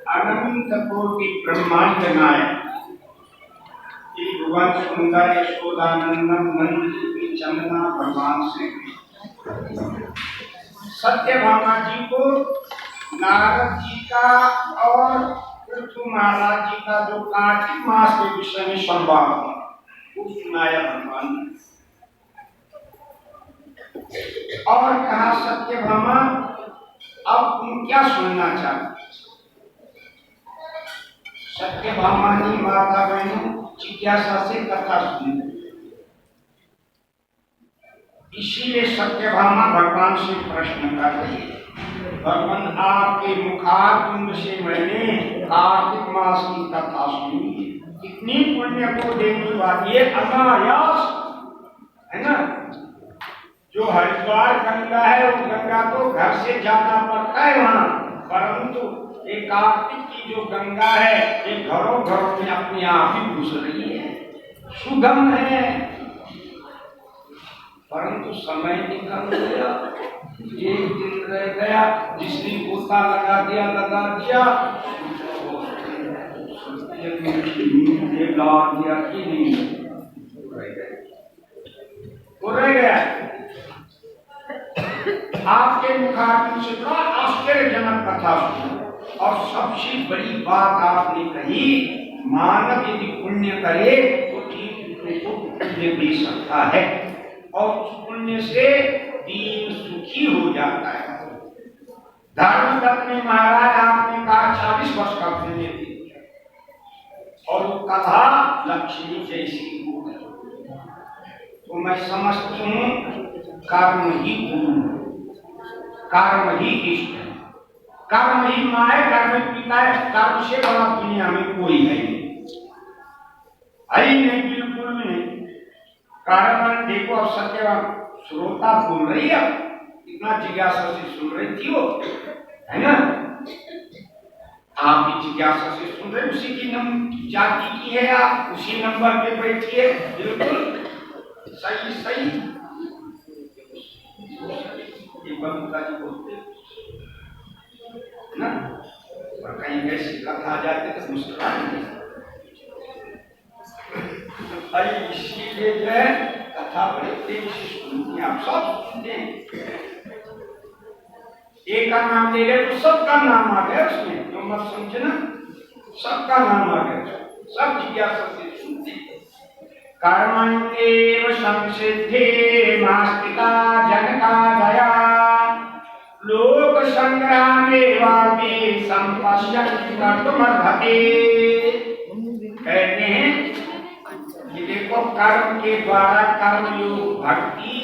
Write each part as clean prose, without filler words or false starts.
अनंत कोटि ब्रह्मांड नायक भगवान सुंदर यशोदानंदन नंद की चंदना भगवान से सत्यभामा जी को नारद जी का और पृथ्वी महाराज जी का जो कार्तिक मास के विषय में संवाद वो सुनाया भगवान ने। और कहा सत्यभामा अब तुम क्या सुनना चाहते? सत्यभामा जी माता बहनों जिज्ञासा से कथा सुनी। इसीलिए सत्यभामा भगवान से प्रश्न कर रही है, भगवान आपके मुखारबिंद से मैंने कार्तिक मास की कथा सुनी, कितनी पुण्य को देने वाली है, अनायास है ना। जो हरिद्वार गंगा है वो गंगा तो घर से जाना पड़ता है वहां, परंतु ये कार्तिक की जो गंगा है ये घरों घरों में अपने आप ही घुस रही है, सुगम है। परंतु समय निकल गया, एक दिन रह गया, जिसने गोता लगा दिया कि नहीं वो रह गया। आपके मुखारबिंद से बड़ा आश्चर्यजनक कथा सुनी। और सबसे बड़ी बात आपने कही, मानव यदि पुण्य करे तो ठीक को पुण्य दे सकता है और उस पुण्य से दीन सुखी हो जाता है। धर्मदत्त ने महाराज आपने कहा 40 वर्ष का पुण्य दिया और वो कथा लक्ष्मी जैसी हो गई। तो मैं समझती हूँ कर्म ही गुरु, कर्म ही इष्ट है। कर्म ही माँ है, कर्म ही पिता है, कर्म से बड़ा दुनिया में कोई है नहीं, बिल्कुल नहीं। कारण देखो, अब सत्यवान श्रोता बोल रही है, इतना जिज्ञासा से सुन रही थी वो, है ना? आप भी जिज्ञासा से सुन रहे, उसी की जाति की है, आप उसी नंबर पे बैठिए, बिल्कुल सही सही। एक बंदा जी बोलते ना, और कहीं कैसी कथा आ जाते तो मुस्कुराएंगे। अरे इसीलिए जो है कथा बड़े तेज से सुनती, आप सब सुनते हैं। एक का नाम ले रहे तो सबका नाम आ गया उसमें, जो मत समझे ना, सबका नाम आ गया, सब जिज्ञासा से सुनते। कर्मण्येव संसिद्धे नास्तिका जनका दया, लोक संग्रामेवापि संपश्यन्ति कर्तुमर्हति। कहते हैं कि देखो, कर्म के द्वारा कर्मयोग भक्ति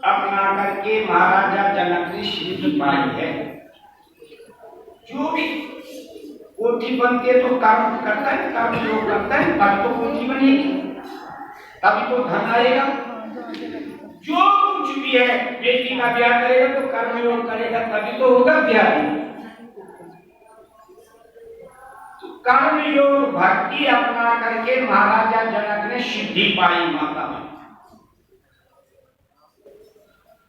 अपना करके महाराजा जनक ने सिद्धि पाई है। जो भी कोठी बनते तो कर्म करता है, कर्म योग करता है, तब तो कोठी बनेगी, तभी तो धन आएगा। जो कुछ भी है, बेटी का ब्याह करेगा तो कर्म योग करेगा, तभी तो होगा ब्याह। तो कर्म योग भक्ति अपना करके महाराजा जनक ने सिद्धि पाई माता में।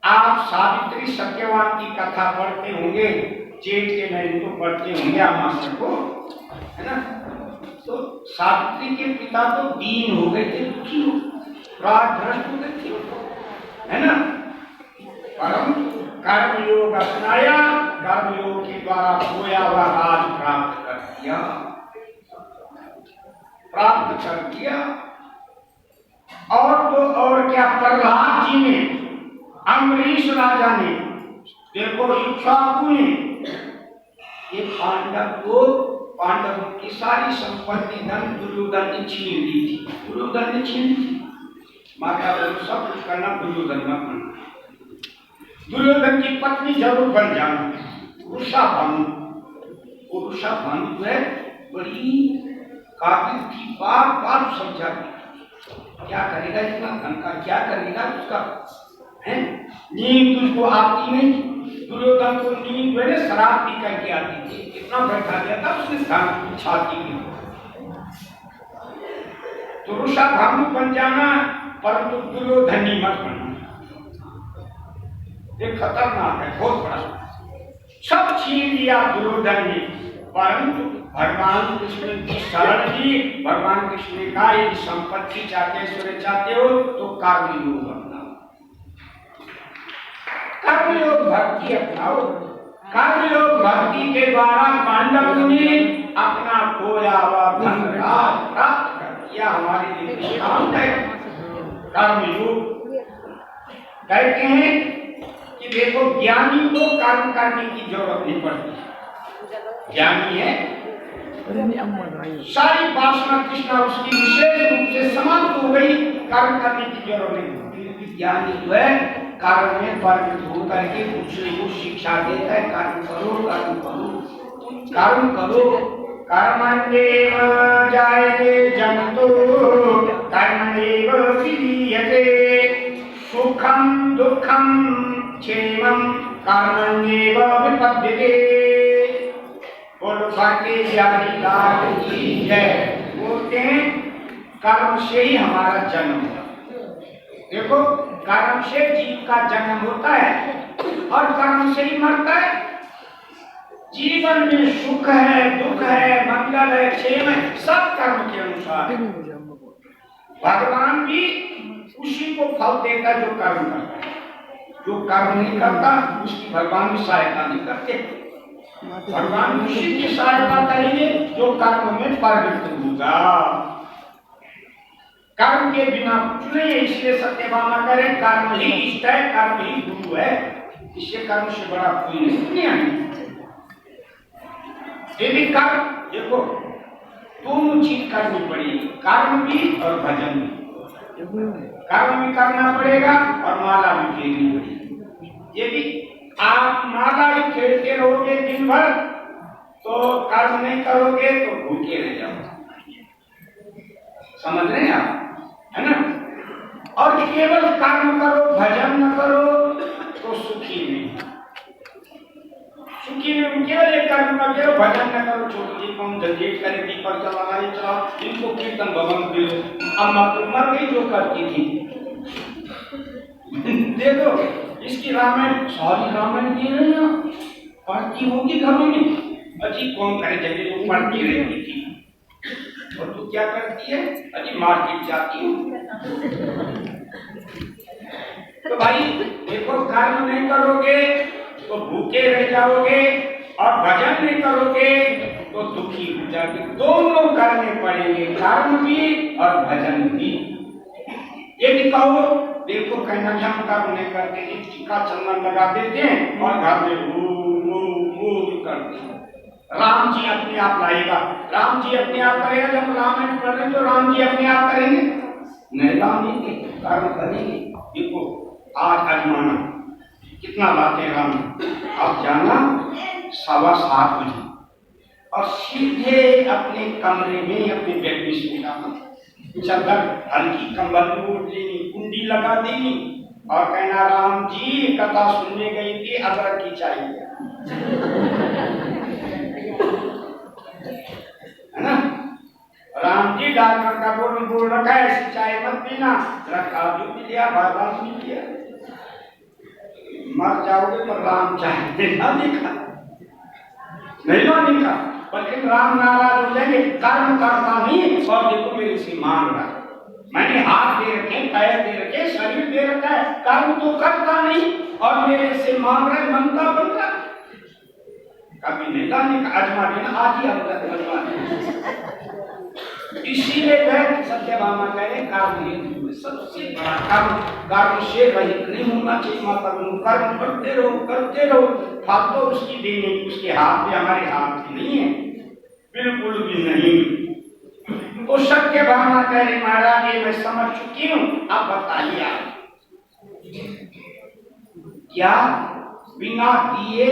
आप सावित्री सत्यवान की कथा पढ़ते होंगे, जेठ के महीने को पढ़ते होंगे अमावस्या को, है ना? तो सावित्री के पिता तो दीन हो गए थे, दुखी हो, राजभ्रष्ट हो गए थे, है ना? परम कर्मयोग अपनाया, कर्मयोग के द्वारा खोया हुआ राज प्राप्त कर दिया, प्राप्त कर दिया। और तो और क्या, प्रहलाद जी ने, अम्बरीश राजा ने, देखो इक्ष्वाकु ने, ये पांडवों की सारी संपत्ति धन दुर्योधन ने छीन ली थी, दुर्योधन ने छीन ली थी। माता को सब कुछ करना, दुर्योधन मत बनना, दुर्योधन की पत्नी जरूर बन जाना। उषा भानु, उषा भानु जो है बड़ी काबिल थी, बार बार समझाती, क्या करेगा इतना धन का, क्या करेगा उसका, है? नींद तुझको आती नहीं, दुर्योधन को नींद मैंने शराब पी करके आती थी, इतना बैठा दिया था उसने धन की छाती में। तो उषा भानु बन जाना, परंतु दुर्योधनी मत बनना, ये खतरनाक है, बहुत बड़ा। सब छीन लिया दुर्योधन ने, परंतु भगवान कृष्ण की शरण ली। भगवान कृष्ण ने कहा, यदि संपत्ति चाहते, ऐश्वर्य चाहते हो तो कर्मयोग अपनाओ, कर्मयोग भक्ति अपनाओ। कर्मयोग भक्ति के द्वारा पांडवों ने अपना खोया हुआ धन राज प्राप्त कर दिया। हमारे लिए दृष्टांत है कर्मयोग। कहते हैं कि देखो, ज्ञानी को कर्म करने की जरूरत नहीं पड़ती, ज्ञानी है, सारी वासना तृष्णा उसकी विशेष रूप से समाप्त हो गई, कर्म करने की जरूरत नहीं। ज्ञानी जो है कर्म में परिणत होकर के दूसरे को शिक्षा देता है, कर्म करो, कर्म करो, कर्म करो। कर्मण्येव जायते जन्तु कर्मण्येव विलीयते, सुखं दुःखं क्षेमं कर्मण्येव विपद्यते। बोलो भारतीय जाति लाल की जय। बोलते हैं कर्म से ही हमारा जन्म होता है। देखो, कर्म से जीव का जन्म होता है और कर्म से ही मरता है। जीवन में सुख है, दुख है, मंगल है, क्षेम है, सब कर्म के अनुसार। भगवान भी उसी को फल देता है जो कर्म करता है, जो कर्म नहीं करता उसकी भगवान भी सहायता नहीं करते। भगवान उसी की सहायता करेंगे जो कर्म में प्रवृत्त होगा। कर्म के बिना कुछ नहीं है, इसलिए सत्यभामा करें, कर्म ही इष्ट है, कर्म ही गुरु है, इससे कर्म से बड़ा कोई नहीं दुनिया में। यदि कर्म, देखो दोनों चीज करनी पड़ेगी, कर्म भी और भजन भी। कर्म भी करना पड़ेगा और माला भी फेरनी पड़ेगी। यदि आप माला ही फेरते रहोगे दिन भर तो कर्म नहीं करोगे तो भूखे रह जाओ, समझ रहे हैं आप, है ना। और केवल कर्म करो, भजन न करो तो सुखी नहीं, सुखी नहीं। केवल एक कर्म न करो, भजन न करो, छोटी कौन झंझट करे, दीपक जलाए चलाओ, इनको कीर्तन भवन दो। अम्मा तो मर गई जो करती थी देखो इसकी रामायण, सारी रामायण की नहीं पढ़ती होगी घरों में, अजी कौन करे जब वो पढ़ती रहती थी। और तू क्या करती है, अजी मार्केट जाती हूँ। तो भाई देखो, कर्म नहीं करोगे तो भूखे रह जाओगे, और भजन नहीं करोगे तो दुखी हो जाओगे। दोनों करने पड़ेंगे, कर्म भी और भजन भी। ये भी कहो, देखो कहना हम कर्म नहीं करते, टीका चंदन लगा देते हैं और घर में करते हैं। राम जी अपने आप लाएगा, राम जी अपने आप करेगा। जब रामायण पढ़ रहे तो राम जी अपने आप करेंगे, नहीं राम जी कर्म करेंगे। देखो आज आजमाना कितना लाते राम, अब जाना 7:15 बजे और सीधे अपने कमरे में अपने बेड में सो जाना, चादर हल्की कंबल ओढ़ लेनी, कुंडी लगा देनी और कहना राम जी कथा सुनने गई थी, अदरक की चाय है ना। राम जी डॉक्टर का बोल रखा है ऐसी चाय मत पीना, रखा भी पी लिया, बादाम भी लिया, मर जाओगे। पर राम चाय देना देखा नहीं देखा, बल्कि राम नाराज हो जाएंगे, कर्म करता नहीं और देखो मेरे से मांग रहा, मैंने हाथ दे रखे, पैर दे रखे, शरीर दे रखा है, कर्म तो करता नहीं और मेरे से मांग रहा है, मनता बन रहा। कभी नहीं लाने का आजमा देना, आज ही आजमा देना। इसीलिए सत्यभामा कहे कर्म सबसे बड़ा कर्म से रहित नहीं होना चाहिए। माता कर्म करते रहो, फल तो उसकी देने, उसके हाथ में, हमारे हाथ में नहीं है, बिल्कुल भी नहीं। तो सत्यभामा कह रहे महाराज ये मैं समझ चुकी हूँ, अब बताइए आप क्या बिना दिए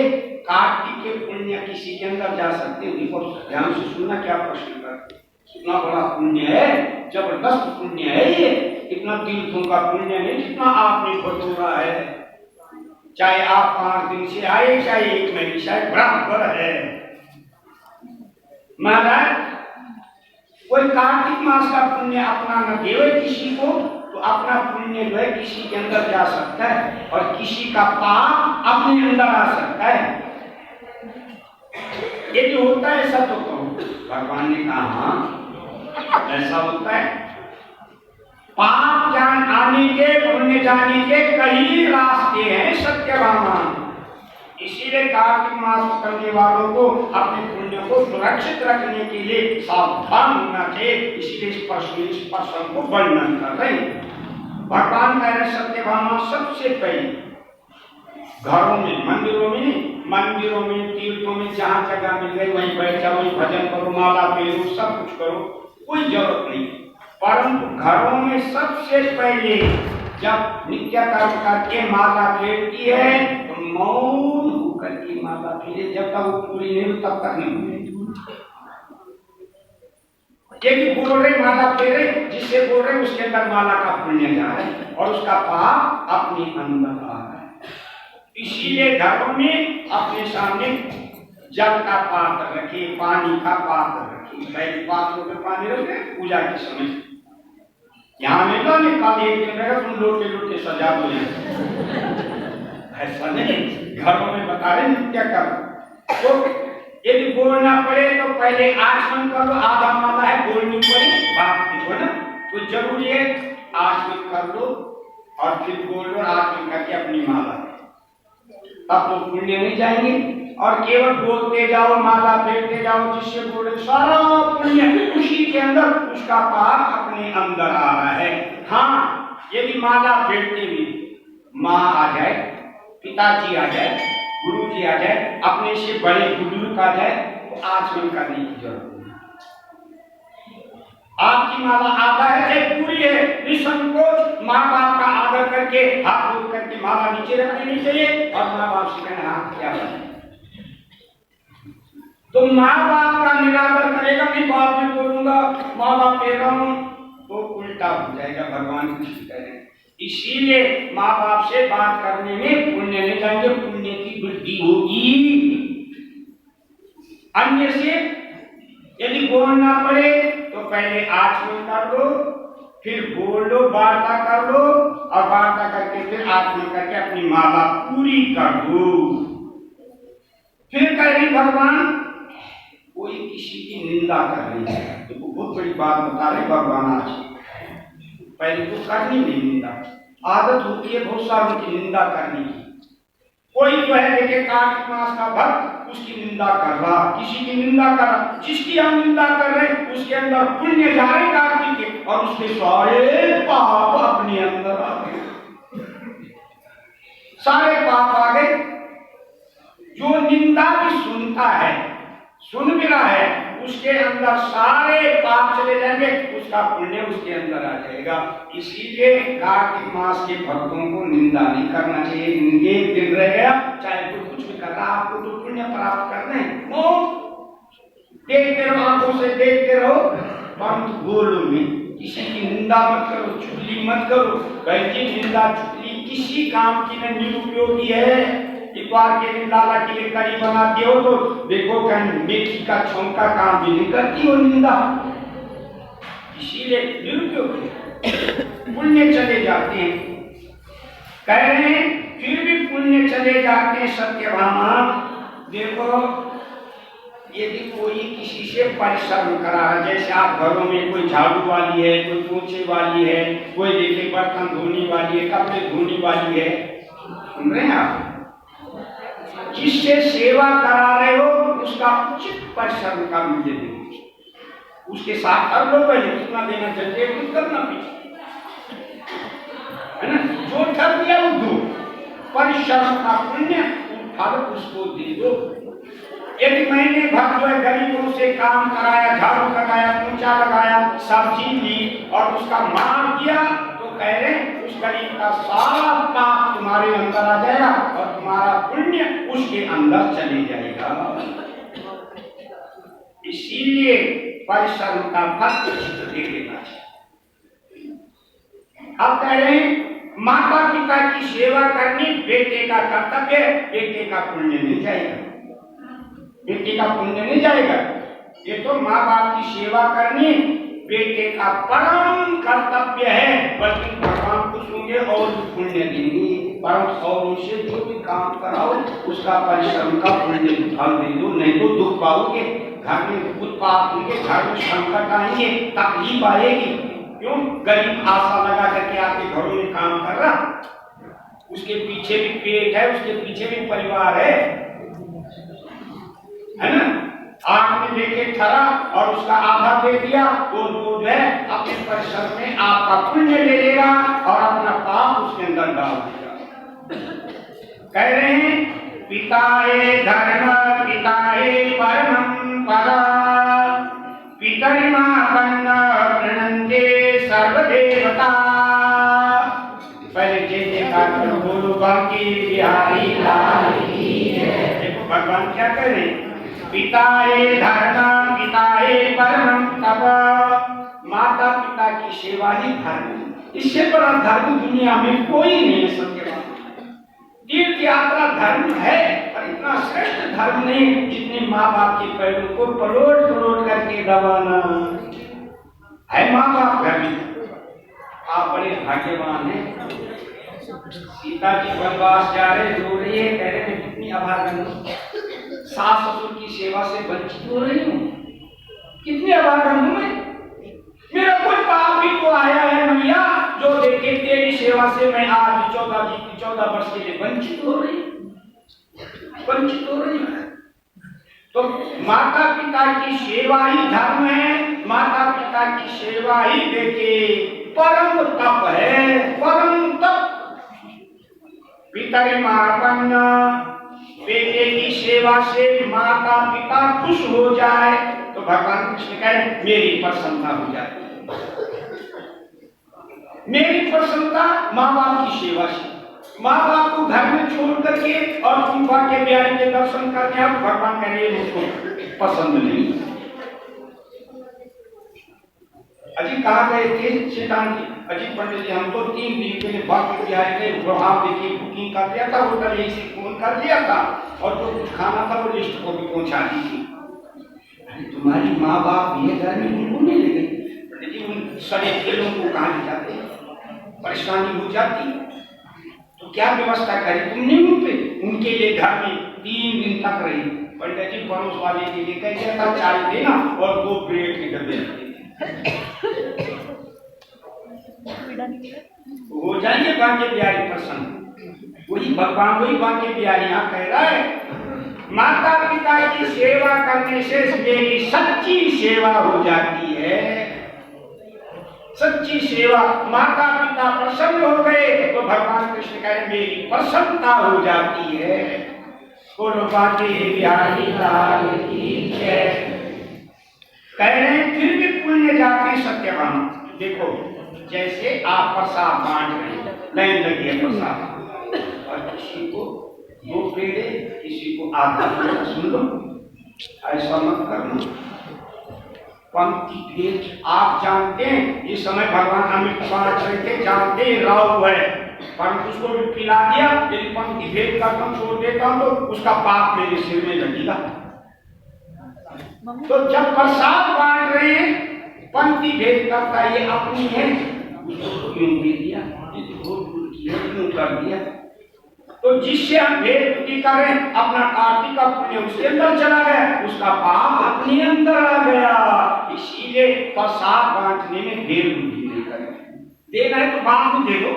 कार्तिक के पुण्य किसी के अंदर जा सकते हैं? देखो ध्यान से सुनना क्या प्रश्न कर, कितना बड़ा पुण्य है, जबरदस्त पुण्य है ये, इतना तीर्थों का पुण्य नहीं जितना आपने बटोरा है। चाहे आप 5 दिन से आए, चाहे 1 महीने से आए, बराबर है। महाराज कोई कार्तिक मास का पुण्य अपना न देवे किसी को, तो अपना पुण्य जो है किसी के अंदर जा सकता है और किसी का पाप अपने अंदर आ सकता है। ये जो होता है ऐसा तो कहो, भगवान ने कहा हाँ ऐसा होता है। पाप जान आने के, पुण्य जाने के कई रास्ते हैं सत्यभामा। इसीलिए कार्तिक मास करने वालों को अपने पुण्य को सुरक्षित रखने के लिए सावधान होना चाहिए। इसलिए इस प्रश्न को वर्णन कर रहे हैं। भगवान कह रहे सत्यभामा सबसे पहले घरों में, मंदिरों में, तीर्थों में जहाँ जगह मिल गई वहीं बैठ जाओ, वहीं भजन करो, माला फेरो, सब कुछ करो, कोई जरूरत नहीं। परंतु घरों में सबसे पहले जब नित्य कर्म करके माला फेरती है तो मौन होकर के माला फेरे, जब तक वो पूरी नहीं हो तब तक नहीं होगी। बोल रहे माला फेरे, जिससे बोल रहे उसके अंदर माला का पुण्य जा रहा है और उसका पाप अपने अंदर आ रहा है। इसीलिए घरों में अपने सामने जल का पात्र रखिए, पानी का पात्र रखिए। पहले पात्रों में पानी रखे पूजा के समय, यहाँ में तो नहीं कल एक दिन रहेगा तुम लोटे सजा दो, ऐसा नहीं। घरों में बता रहे नित्य कर्म। तो यदि बोलना पड़े तो पहले आचमन कर लो, आधा माला है बोलनी पड़ी बात देखो ना, तो जरूरी है आचमन कर लो और फिर बोल लो, आचमन करके अपनी माला, तब तो पुण्य नहीं जाएंगे। और केवल बोलते जाओ, माला फेरते जाओ, जिससे बोले सारा पुण्य उसी के अंदर, उसका पाप अपने अंदर आ रहा है। हाँ यदि माला फेरते हुए माँ आ जाए, पिताजी आ जाए, गुरु जी आ जाए, अपने से बड़े बुजुर्ग आ जाए, तो आचमन करने की जरूरत नहीं। आपकी माला आधा है चाहे पूरी है, निसंकोच माँ बाप का आदर करके हाथ जोड़ करके माला नीचे रख देनी चाहिए और माँ बाप से कहना हाथ क्या है। तो माँ बाप का निरादर करेगा, मैं बाप में बोलूंगा माँ बाप कह रहा हूं, तो उल्टा हो जाएगा, भगवान कुछ करें। इसीलिए माँ बाप से बात करने में पुण्य नहीं जाएंगे, पुण्य की वृद्धि होगी। अन्य से यदि बोलना पड़े तो पहले आचमन कर लो, फिर बोल लो, वार्ता कर लो, और वार्ता करके फिर आचमन करके अपनी माँ बाप पूरी कर दो। फिर कह रही भगवान कोई किसी की निंदा कर रही है, तो बहुत बड़ी बात बता रहे भगवान आज। पहले तो करनी नहीं निंदा, आदत होती है बहुत सारों की निंदा करने की। कोई जो है देखे कार्तिक मास का भक्त उसकी निंदा कर रहा, किसी की निंदा कर रहा, जिसकी हम निंदा कर रहे हैं उसके अंदर पुण्य जा रहे कार्तिक के, और उसके सारे पाप अपने अंदर आ गए, सारे पाप आ गए। जो निंदा भी सुनता है, सुन भी रहा है, उसके अंदर सारे पाप चले जाएंगे, उसका पुण्य उसके अंदर आ जाएगा। इसीलिए कार्तिक मास के भक्तों को निंदा नहीं करना चाहिए। एक दिन रह गया, चाहे कोई कुछ भी कर रहा, आपको तो पुण्य प्राप्त करना है, देखते रहो, आंखों से देखते रहो, परंतु बोलो नहीं, किसी की निंदा मत करो, चुगली मत करो। बल्कि निंदा चुगली किसी काम की न निरुपयोगी है। एक बार के दिन लाला के लिए कड़ी बनाते हो तो देखो कहीं मेथी का छौंका काम भी नहीं करती हो निंदा, इसीलिए निरुपयोगी। पुण्य चले जाते हैं, कह रहे हैं फिर भी पुण्य चले जाते हैं। सत्यभामा देखो, यदि कोई किसी से परिश्रम करा है, जैसे आप घरों में कोई झाड़ू वाली है, कोई पोछे वाली है, कोई देखिए बर्तन धोने वाली है, कपड़े धोने वाली है, सुन रहे हैं आप, जिससे सेवा करा रहे हो उसका उचित परिश्रम का मुझे दे, उसके साथ कर लो, पहले कितना देना चाहिए कुछ करना भी है ना, जो कर दिया वो दो, परिश्रम का पुण्य फल उसको दे दो। यदि मैंने भक्त गरीबों से काम कराया, झाड़ू लगाया, पोंछा लगाया, सब्जी दी और उसका मान किया, तो कह रहे उस गरीब का सारा पाप तुम्हारे अंदर आ जाएगा और तुम्हारा पुण्य उसके अंदर चले जाएगा। इसीलिए परिश्रम का फल उचित दे देना चाहिए। अब कह रहे हैं माता पिता की सेवा करनी बेटे का कर्तव्य, बेटे का पुण्य नहीं जाएगा, बेटे का पुण्य नहीं जाएगा। ये तो माँ बाप की सेवा करनी बेटे का परम कर्तव्य है, बल्कि भगवान खुश होंगे और पुण्य देंगे। परम और से जो भी काम कराओ उसका परिश्रम का पुण्य फल दे दो, नहीं तो दुख पाओगे, घर में उत्पात होंगे, घर में संकट आएंगे, तकलीफ आएगी। क्यों? गरीब आशा लगा करके आपके घरों में काम कर रहा, उसके पीछे भी पेट है, उसके पीछे भी परिवार है ना, आग में लेके ठहरा और उसका आधा दे दिया, तो जो है अपने परिश्रम में आपका पुण्य ले लेगा और अपना पाप उसके अंदर डाल देगा। कह रहे हैं पिताए धर्म पिताए परमं पद पितरिमा कन्न प्रणन्ते सर्वदेवता। पहले जय जयकार करो, बोलो बांके बिहारी लाल की जय। देखो भगवान क्या कह रहे हैं, पिताए धर्म पिताए परमं तप, माता पिता की सेवा ही धर्म, इससे बड़ा धर्म दुनिया में कोई नहीं है। सत्यवान तीर्थ यात्रा धर्म है, पर इतना श्रेष्ठ धर्म नहीं जितने माँ बाप के पैरों को पलोट पलोट करके दबाना है। माँ बाप घर में आप बड़े भाग्यवान हैं। सीता जी वनवास जा रहे, रो रही है, कह रहे हैं कितनी अभागन हूँ, सास ससुर की सेवा से वंचित हो रही हूँ, कितनी अभागन हूँ मैं, मेरा कोई पाप भी तो आया है मैया, जो देखे तेरी सेवा से मैं आज 14 वर्ष के लिए वंचित हो रही हूँ। तो माता पिता की सेवा ही धर्म है, माता पिता की सेवा ही देखे परम तप है, परम तप। पितरिमार्पण्य, बेटे की सेवा से माता पिता खुश हो जाए तो भगवान कृष्ण कहे मेरी प्रसन्नता हो जाती है। मेरी प्रसन्नता माँ बाप की सेवा से, माँ बाप को घर में छोड़ करके और तुम के बिहारी के दर्शन करने आप भगवान कह रहे मुझको पसंद नहीं। अजी कहा गए थे शैतान जी, अजी पंडित जी हम तो 3 दिन के लिए बाकी बिहारी के वहां देखिए बुकिंग कर दिया था, होटल यही से फोन कर दिया था और जो कुछ खाना था वो लिस्ट को भी पहुंचा दी थी। अरे तुम्हारी माँ बाप ये घर में बिल्कुल नहीं लगे पंडित जी, उन सड़े खेलों को कहाँ ले जाते, परेशानी हो जाती तो क्या व्यवस्था करी तुमने उन पे, उनके लिए घर में 3 दिन तक रही। पंडित जी पड़ोस वाले के लिए कह दिया था चाय देना और 2 ब्रेड के डब्बे हो जाएंगे बांके बिहारी प्रसन्न। वही भगवान वही बांके बिहारी यहाँ कह रहा है, माता पिता की सेवा करने से मेरी सच्ची सेवा हो जाती है। सच्ची सेवा, माता पिता प्रसन्न हो गए तो भगवान कृष्ण कह रहे मेरी प्रसन्नता हो जाती है। बोलो बांके बिहारी लाल की जय। कह रहे हैं फिर भी पुण्य जाते सत्यवान। देखो जैसे आप प्रसाद बांट रहे, लाइन लगी है प्रसाद और किसी को 2 पेड़े किसी को आधा पेड़ा, सुन लो ऐसा मत करना। पंक्ति भेद आप जानते हैं इस समय भगवान अमृत बांट रहे थे, जानते राव है पर उसको भी पिला दिया। यदि पंक्ति भेद करता छोड़ देता हूं तो उसका पाप मेरे सिर में लगेगा। तो जब प्रसाद बांट रहे हैं पंक्ति भेद करता ये अपनी है, उसको क्यों दे दिया, क्यों कर दिया। तो जिससे हम भेद बुद्धि करें अपना कार्तिक का पुण्य उसके अंदर चला गया, उसका पाप अपने अंदर आ गया। इसीलिए प्रसाद बांटने में भेद बुद्धि नहीं करें। देना है तो बांट दे दो,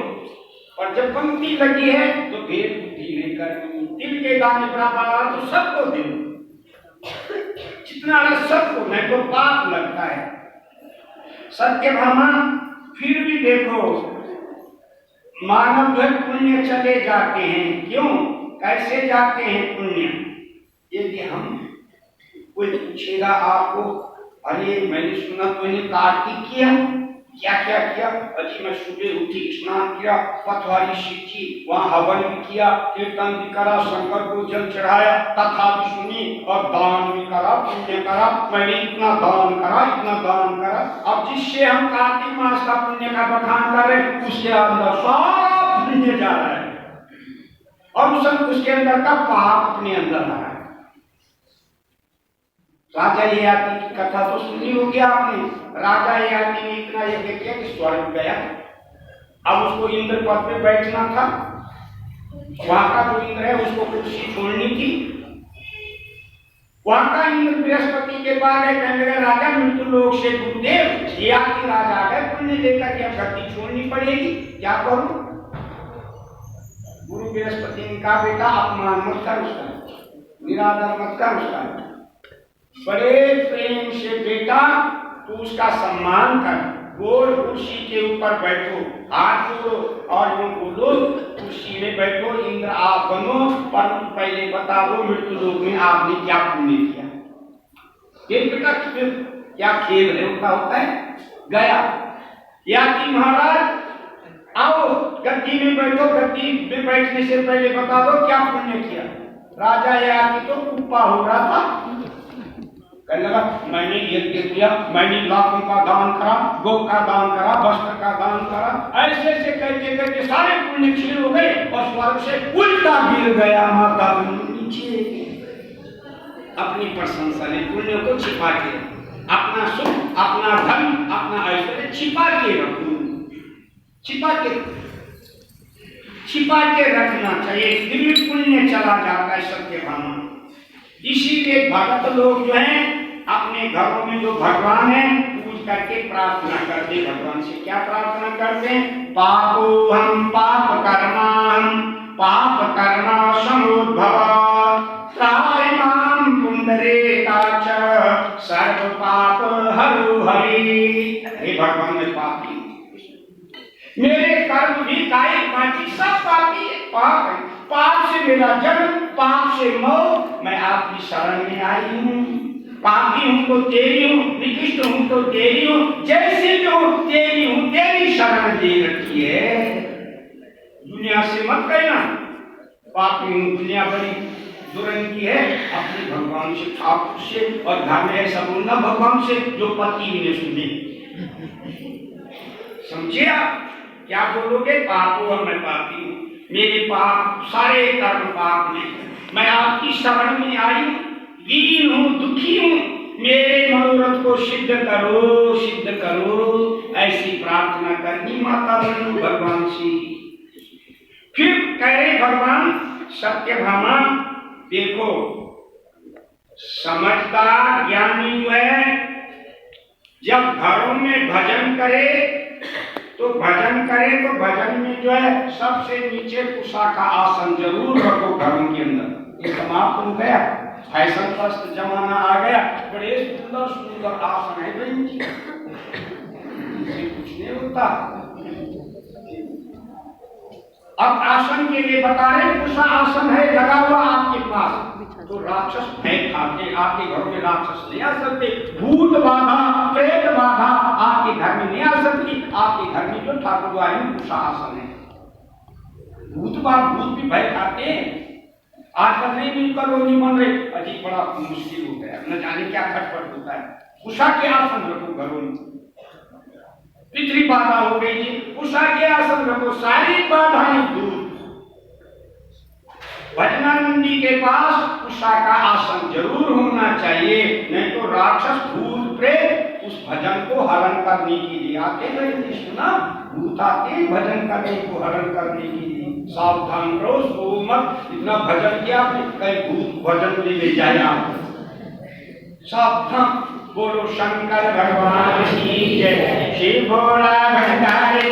और जब पंक्ति लगी है तो भेद बुद्धि नहीं करनी। दिल के दाने बराबर तो सबको दे दो, जितना सबको, नहीं तो पाप लगता है। सत्य भामा फिर भी देखो मानव जो पुण्य चले जाते हैं, क्यों कैसे जाते हैं पुण्य। यदि हम कोई पूछेगा आपको, अरे मैंने सुना मैंने कार्तिक किया, क्या क्या किया। अजी मैं सुबह उठी स्नान किया, पथवारी सीखी, वहां हवन भी किया, कीर्तन भी करा, शंकर को जल चढ़ाया, कथा भी सुनी और दान भी करा, पुण्य करा। मैंने इतना दान करा, इतना दान करा। अब जिससे हम कार्तिक मास का पुण्य का बखान कर रहे उसके अंदर सारा पुण्य जा रहा है और उसके अंदर का पाप अपने अंदर आ रहा है। राजा ययाति की कथा तो सुनी होगी आपने। राजा ययाति ने इतना यज्ञ किया कि स्वर्ग गया। अब उसको इंद्र पद पे बैठना था, वहां का जो इंद्र है उसको कुर्सी छोड़नी थी। वहां का इंद्र बृहस्पति के पास गए, कहने लगा राजा मृत्यु लोक से गुरुदेव ययाति राजा आ गए पुण्य लेकर के, अब गद्दी छोड़नी पड़ेगी, क्या करूं। गुरु बृहस्पति ने कहा बेटा अपमान मत कर उसका, निरादर मत कर उसका, बड़े प्रेम से बेटा तू उसका सम्मान कर, गोल कुर्सी के ऊपर बैठो, हाथ जोड़ो और यूं बोलो कुर्सी में बैठो, इंद्र आप बनो, पर पहले बता दो मृत्यु लोक में आपने क्या पुण्य किया। फिर बेटा क्या खेल है होता है। गया याति महाराज आओ गद्दी में बैठो, गद्दी में बैठने से पहले बता दो क्या पुण्य किया। राजा याति तो कुप्पा हो रहा था, कहने लगा मैंने यज्ञ किया, मैंने लाखों का दान करा, गौ का दान करा, वस्त्र का दान करा, ऐसे ऐसे करके करके सारे पुण्य क्षीण हो गए और स्वर्ग से उल्टा गिर गया माता नीचे। अपनी प्रशंसा ने पुण्य को छिपा के, अपना सुख, अपना धन, अपना ऐश्वर्य छिपा के रखो, छिपा के रखना चाहिए, फिर भी पुण्य चला जाता है। सत्य भावना इसीलिए भक्त लोग जो हैं अपने घरों में जो भगवान है पूज करके प्रार्थना करते। भगवान से क्या प्रार्थना करते हैं, पापो हम पाप कर्मा समुद्भव त्राय माम पुंडरीकाक्ष सर्व पाप हरु हरि। हे भगवान मैं पापी, मेरे कर्म भी कायिक वाचिक सब पापी है, पाप है। पाप से मेरा जन्म, पाप से मौत, मैं आपकी शरण में आई हूँ। पापी हूँ तो तेरी हूँ, निकृष्ट हूँ तो तेरी हूँ, जैसे भी हूँ तेरी हूँ, तेरी शरण दे रखी है। दुनिया से मत कहना पापी हूँ, दुनिया बड़ी दुरंगी है, अपने भगवान से, ठाकुर से, और घर में ऐसा बोलना भगवान से जो पति भी नहीं सुने। समझे आप? क्या बोलोगे? पाप हो, मैं पापी हूँ, मेरे पाप सारे कर्म पाप ने, मैं आपकी शरण में आई, दीन हूँ, दुखी हूँ, मेरे मनोरथ को सिद्ध करो, सिद्ध करो, ऐसी प्रार्थना करनी माता बहनों भगवान से। फिर कहे भगवान सत्यभामा, देखो समझदार ज्ञानी जो है जब घरों में भजन करे तो भजन में जो है सबसे नीचे कुशा का आसन जरूर रखो घरों के अंदर। ये समाप्त हो गया, फैशन प्रस्त जमाना आ गया, बड़े सुंदर सुंदर आसन है बहन जी, कुछ नहीं होता। अब आसन के लिए बता रहे, कुशा आसन है लगा हुआ आपके पास, तो राक्षस भय खाते, आपके घरों में राक्षस नहीं आ सकते, भूत बाधा, प्रेत बाधा आपके घर में नहीं आ सकती। आपके घर में जो ठाकुर द्वारा कुशा आसन है, भूत भी भय खाते हैं। आजकल नहीं मिलकर रोनी बन रहे, अजीब बड़ा मुश्किल हो गया, न जाने क्या खटपट होता है। कुशा के आसन रखो घरों में, पितरी बाधा हो गई जी, कुशा के आसन रखो, सारी बाधाएं दूर। भजनानंदी के पास कुशा का आसन जरूर होना चाहिए, नहीं तो राक्षस भूत प्रेत उस भजन को हरण करने के लिए आते हैं। सुना, भूत आते भजन करने को हरण करने के लिए, सावधान रहो, सो मत, इतना भजन किया कई भूत भजन ले जाया, सावधान। बोलो शंकर भगवान की जय, शिव भोला भंडारी।